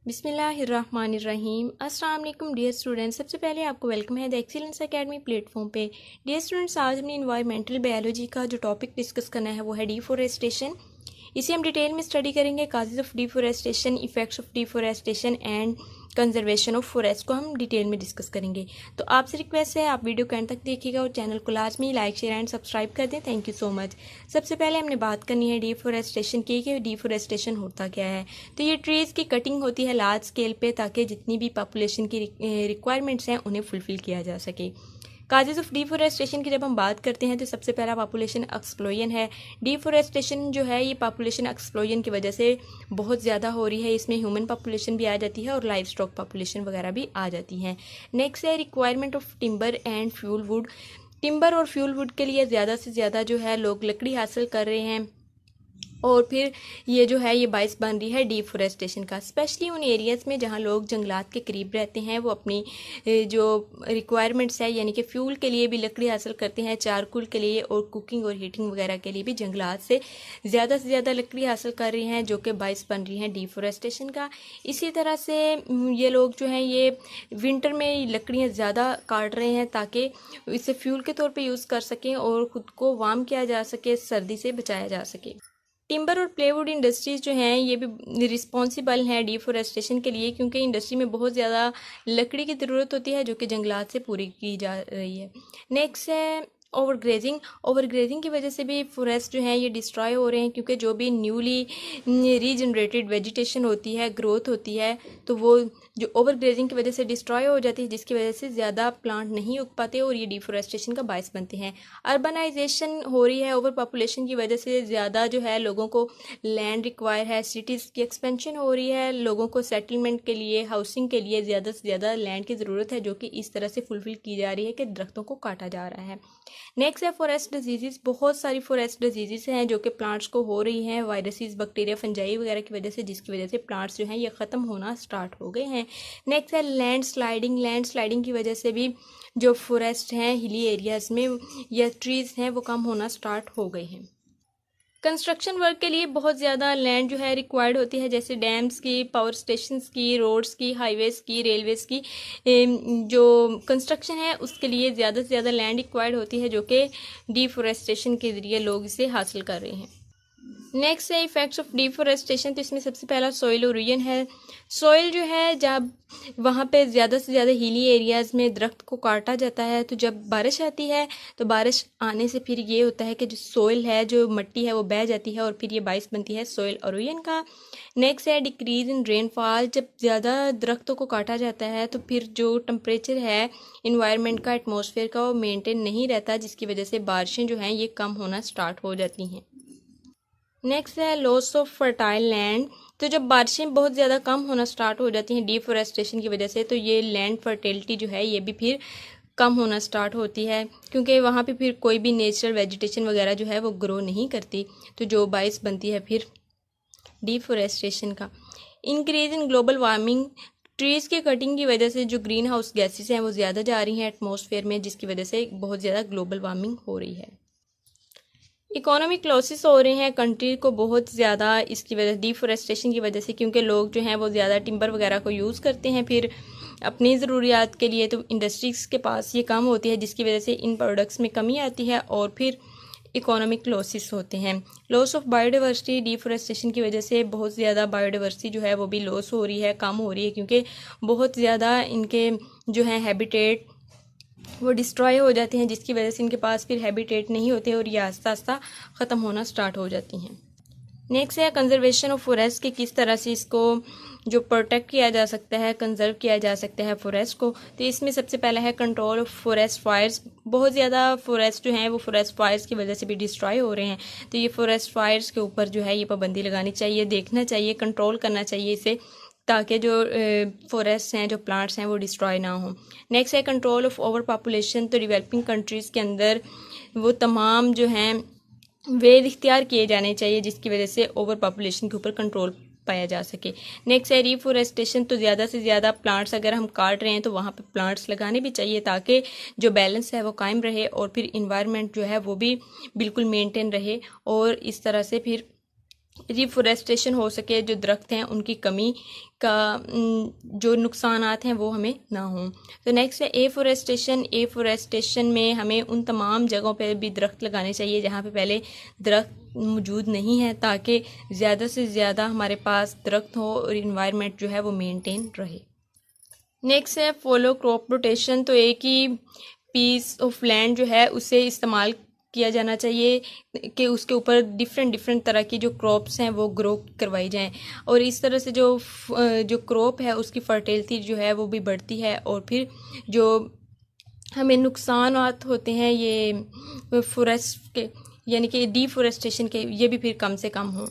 बिस्मिल्लाहिर्रहमानिर्रहीम। अस्सलाम वालेकुम डियर स्टूडेंट्स, सबसे पहले आपको वेलकम है द एक्सीलेंस एकेडमी प्लेटफॉर्म पे। डियर स्टूडेंट्स, आज हमने इन्वायरमेंटल बायोलॉजी का जो टॉपिक डिस्कस करना है वो है डिफॉरेस्टेशन। इसे हम डिटेल में स्टडी करेंगे। Causes of deforestation, effects of deforestation and conservation of forest को हम डिटेल में डिस्कस करेंगे। तो आपसे रिक्वेस्ट है आप वीडियो को एंड तक देखिएगा और चैनल को लाजमी लाइक शेयर एंड सब्सक्राइब कर दें। Thank you so much. सबसे पहले हमने बात करनी है डिफॉरेस्टेशन की कि डिफॉरेस्टेशन होता क्या है। तो ये ट्रीज़ की कटिंग होती है लार्ज स्केल पे, ताकि जितनी भी पॉपुलेशन की रिक्वायरमेंट्स हैं उन्हें फुलफिल किया जा सके। काजेज ऑफ डिफॉरेस्टेशन की जब हम बात करते हैं तो सबसे पहला पॉपुलेशन एक्सप्लोजन है। डिफॉरेस्टेशन जो है ये पॉपुलेशन एक्सप्लोजन की वजह से बहुत ज़्यादा हो रही है। इसमें ह्यूमन पॉपुलेशन भी आ जाती है और लाइव स्टॉक पॉपुलेशन वगैरह भी आ जाती है। नेक्स्ट है requirement of timber and fuel wood. Timber और फ्यूल वुड के लिए ज़्यादा से ज़्यादा जो है लोग लकड़ी हासिल कर रहे हैं और फिर ये जो है ये बाइस बन रही है डिफॉरेस्टेशन का। स्पेशली उन एरियाज़ में जहाँ लोग जंगलात के करीब रहते हैं, वो अपनी जो रिक्वायरमेंट्स है यानी कि फ्यूल के लिए भी लकड़ी हासिल करते हैं, चारकोल के लिए और कुकिंग और हीटिंग वगैरह के लिए भी जंगलात से ज़्यादा लकड़ी हासिल कर रही हैं, जो कि बाइस बन रही हैं डिफॉरेस्टेशन का। इसी तरह से ये लोग जो हैं ये विंटर में लकड़ियाँ ज़्यादा काट रहे हैं ताकि इसे फ्यूल के तौर पर यूज़ कर सकें और ख़ुद को वार्म किया जा सके, सर्दी से बचाया जा सके। टिम्बर और प्लेवुड इंडस्ट्रीज़ जो हैं ये भी रिस्पॉन्सिबल हैं डिफॉरेस्टेशन के लिए, क्योंकि इंडस्ट्री में बहुत ज़्यादा लकड़ी की ज़रूरत होती है जो कि जंगलात से पूरी की जा रही है। नेक्स्ट है ओवरग्रेजिंग। ओवरग्रेजिंग की वजह से भी फॉरेस्ट जो हैं ये डिस्ट्रॉय हो रहे हैं, क्योंकि जो भी न्यूली रीजनरेटेड वेजिटेशन होती है, ग्रोथ होती है, तो वो जो ओवरग्रेजिंग की वजह से डिस्ट्रॉय हो जाती है, जिसकी वजह से ज़्यादा प्लांट नहीं उग पाते और ये डिफॉरेस्टेशन का बायस बनते हैं। अर्बनाइजेशन हो रही है, ओवर पॉपुलेशन की वजह से ज़्यादा जो है लोगों को लैंड रिक्वायर है, सिटीज़ की एक्सपेंशन हो रही है, लोगों को सेटलमेंट के लिए, हाउसिंग के लिए ज़्यादा से ज़्यादा लैंड की ज़रूरत है, जो कि इस तरह से फुलफिल की जा रही है कि दरख्तों को काटा जा रहा है। नेक्स्ट है फॉरेस्ट डिजीज़। बहुत सारी फॉरेस्ट डिजीज़ हैं जो कि प्लांट्स को हो रही हैं, वायरसेस, बैक्टीरिया, फंजाई वगैरह की वजह से, जिसकी वजह से प्लांट्स जो हैं ये ख़त्म होना स्टार्ट हो गए हैं। नेक्स्ट है लैंड स्लाइडिंग। लैंड स्लाइडिंग की वजह से भी जो फॉरेस्ट हैं हिली एरियाज़ में या ट्रीज़ हैं वो कम होना स्टार्ट हो गए हैं। कंस्ट्रक्शन वर्क के लिए बहुत ज़्यादा लैंड जो है रिक्वायर्ड होती है, जैसे डैम्स की, पावर स्टेशंस की, रोड्स की, हाईवेज़ की, रेलवेज़ की। जो कंस्ट्रक्शन है उसके लिए ज़्यादा से ज़्यादा लैंड रिक्वायर्ड होती है, जो कि डिफॉरेस्टेशन के ज़रिए लोग इसे हासिल कर रहे हैं। नेक्स्ट है इफेक्ट्स ऑफ डिफॉरेस्टेशन। तो इसमें सबसे पहला सॉइल इरोजन है। सॉइल जो है जब वहाँ पे ज़्यादा से ज़्यादा हिली एरियाज़ में दरख्त को काटा जाता है, तो जब बारिश आती है तो बारिश आने से फिर ये होता है कि जो सॉइल है, जो मिट्टी है, वो बह जाती है और फिर ये बाइस बनती है सॉइल इरोजन का। नेक्स्ट है डिक्रीज इन रेनफॉल। जब ज़्यादा दरख्तों को काटा जाता है तो फिर जो टेम्परेचर है इन्वायरमेंट का, एटमॉस्फेयर का, वो मेंटेन नहीं रहता, जिसकी वजह से बारिशें जो हैं ये कम होना स्टार्ट हो जाती हैं। नेक्स्ट है लॉस ऑफ फर्टाइल लैंड। तो जब बारिशें बहुत ज़्यादा कम होना स्टार्ट हो जाती हैं डिफॉरेस्टेशन की वजह से, तो ये लैंड फर्टिलिटी जो है ये भी फिर कम होना स्टार्ट होती है, क्योंकि वहाँ पे फिर कोई भी नेचुरल वेजिटेशन वगैरह जो है वो ग्रो नहीं करती, तो जो बाइस बनती है फिर डिफॉरेस्टेशन का। Increase in global warming. Trees के कटिंग की वजह से जो ग्रीन हाउस गैसेस हैं वो ज़्यादा जा रही हैं एटमॉस्फेयर में, जिसकी वजह से बहुत ज़्यादा ग्लोबल वार्मिंग हो रही है। इकोनॉमिक लॉसेस हो रहे हैं कंट्री को बहुत ज़्यादा, इसकी वजह डिफॉरेस्टेशन की वजह से, क्योंकि लोग जो हैं वो ज़्यादा टिम्बर वगैरह को यूज़ करते हैं फिर अपनी ज़रूरियात के लिए, तो इंडस्ट्रीज़ के पास ये कम होती है, जिसकी वजह से इन प्रोडक्ट्स में कमी आती है और फिर इकोनॉमिक लॉसेस होते हैं। Loss of biodiversity. डिफॉरेस्टेशन की वजह से बहुत ज़्यादा बायोडाइवर्सिटी जो है वो भी लॉस हो रही है, कम हो रही है, क्योंकि बहुत ज़्यादा इनके जो है हैबिटेट वो डिस्ट्रॉय हो जाते हैं, जिसकी वजह से इनके पास फिर हैबिटेट नहीं होते और ये आस्ता आस्ता ख़त्म होना स्टार्ट हो जाती हैं। नेक्स्ट है कंजर्वेशन ऑफ फॉरेस्ट, कि किस तरह से इसको जो प्रोटेक्ट किया जा सकता है, कंजर्व किया जा सकता है फॉरेस्ट को। तो इसमें सबसे पहला है कंट्रोल ऑफ फॉरेस्ट फायर्स। बहुत ज़्यादा फॉरेस्ट जो हैं वो फॉरेस्ट फायर्स की वजह से भी डिस्ट्रॉय हो रहे हैं, तो ये फॉरेस्ट फायर्स के ऊपर जो है ये पाबंदी लगानी चाहिए, देखना चाहिए, कंट्रोल करना चाहिए इसे, ताकि जो फॉरेस्ट हैं, जो प्लांट्स हैं वो डिस्ट्रॉय ना हों। नेक्स्ट है कंट्रोल ऑफ ओवर पॉपुलेशन। तो डेवलपिंग कंट्रीज़ के अंदर वो तमाम जो हैं वेज इख्तियार किए जाने चाहिए, जिसकी वजह से ओवर पॉपुलेशन के ऊपर कंट्रोल पाया जा सके। नेक्स्ट है रिफॉरेस्टेशन। तो ज़्यादा से ज़्यादा प्लांट्स अगर हम काट रहे हैं तो वहाँ पे प्लांट्स लगाने भी चाहिए, ताकि जो बैलेंस है वो कायम रहे और फिर इन्वायरमेंट जो है वो भी बिल्कुल मेंटेन रहे, और इस तरह से फिर रिफोरेस्टेशन हो सके, जो दरख्त हैं उनकी कमी का जो नुकसानात हैं वो हमें ना हों। तो नेक्स्ट है एफोरेस्टेशन। एफोरेस्टेशन में हमें उन तमाम जगहों पे भी दरख्त लगाने चाहिए जहाँ पे पहले दरख्त मौजूद नहीं है, ताकि ज़्यादा से ज़्यादा हमारे पास दरख्त हो और इन्वायरमेंट जो है वो मेंटेन रहे। नेक्स्ट है फॉलो क्रॉप रोटेशन। तो एक ही पीस ऑफ लैंड जो है उसे इस्तेमाल किया जाना चाहिए कि उसके ऊपर डिफरेंट डिफरेंट तरह की जो क्रॉप्स हैं वो ग्रो करवाई जाएं, और इस तरह से जो क्रॉप है उसकी फर्टिलिटी जो है वो भी बढ़ती है, और फिर जो हमें नुकसानात होते हैं ये फॉरेस्ट के यानी कि डिफोरेस्टेशन के, ये भी फिर कम से कम हों।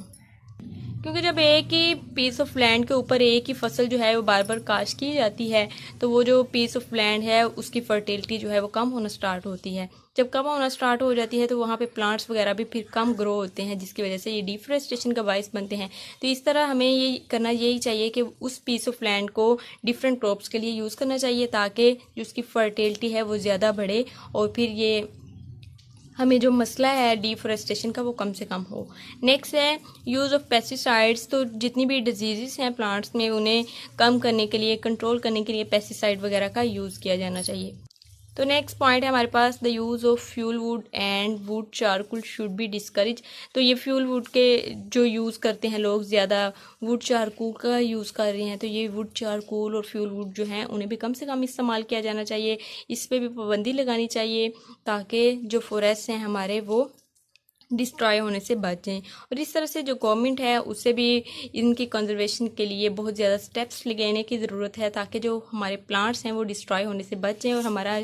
क्योंकि जब एक ही पीस ऑफ लैंड के ऊपर एक ही फसल जो है वो बार बार काश्त की जाती है, तो वो जो पीस ऑफ लैंड है उसकी फर्टिलिटी जो है वो कम होना स्टार्ट होती है। जब कम होना स्टार्ट हो जाती है तो वहाँ पे प्लांट्स वगैरह भी फिर कम ग्रो होते हैं, जिसकी वजह से ये डिफोरेस्टेशन का बायस बनते हैं। तो इस तरह हमें ये करना यही चाहिए कि उस पीस ऑफ लैंड को डिफरेंट क्रॉप्स के लिए यूज़ करना चाहिए, ताकि जो उसकी फर्टिलिटी है वो ज़्यादा बढ़े, और फिर ये हमें जो मसला है डिफोरेस्टेशन का वो कम से कम हो। नेक्स्ट है यूज़ ऑफ पेस्टिसाइड्स। तो जितनी भी डिजीज़ हैं प्लांट्स में उन्हें कम करने के लिए, कंट्रोल करने के लिए पेस्टिसाइड वगैरह का यूज़ किया जाना चाहिए। तो नेक्स्ट पॉइंट है हमारे पास the use of fuel wood and wood charcoal should be discourage. तो ये फ्यूल वुड के जो यूज़ करते हैं लोग, ज़्यादा वुड चारकोल का यूज़ कर रहे हैं, तो ये वुड चारकोल और फ्यूल वुड जो हैं उन्हें भी कम से कम इस्तेमाल किया जाना चाहिए। इस पर भी पाबंदी लगानी चाहिए ताकि जो फॉरेस्ट हैं हमारे वो डिस्ट्रॉय होने से बच जाएं। और इस तरह से जो गवर्नमेंट है उससे भी इनकी कंजर्वेशन के लिए बहुत ज़्यादा स्टेप्स लेने की ज़रूरत है, ताकि जो हमारे प्लांट्स हैं वो डिस्ट्रॉय होने से बच जाएं और हमारा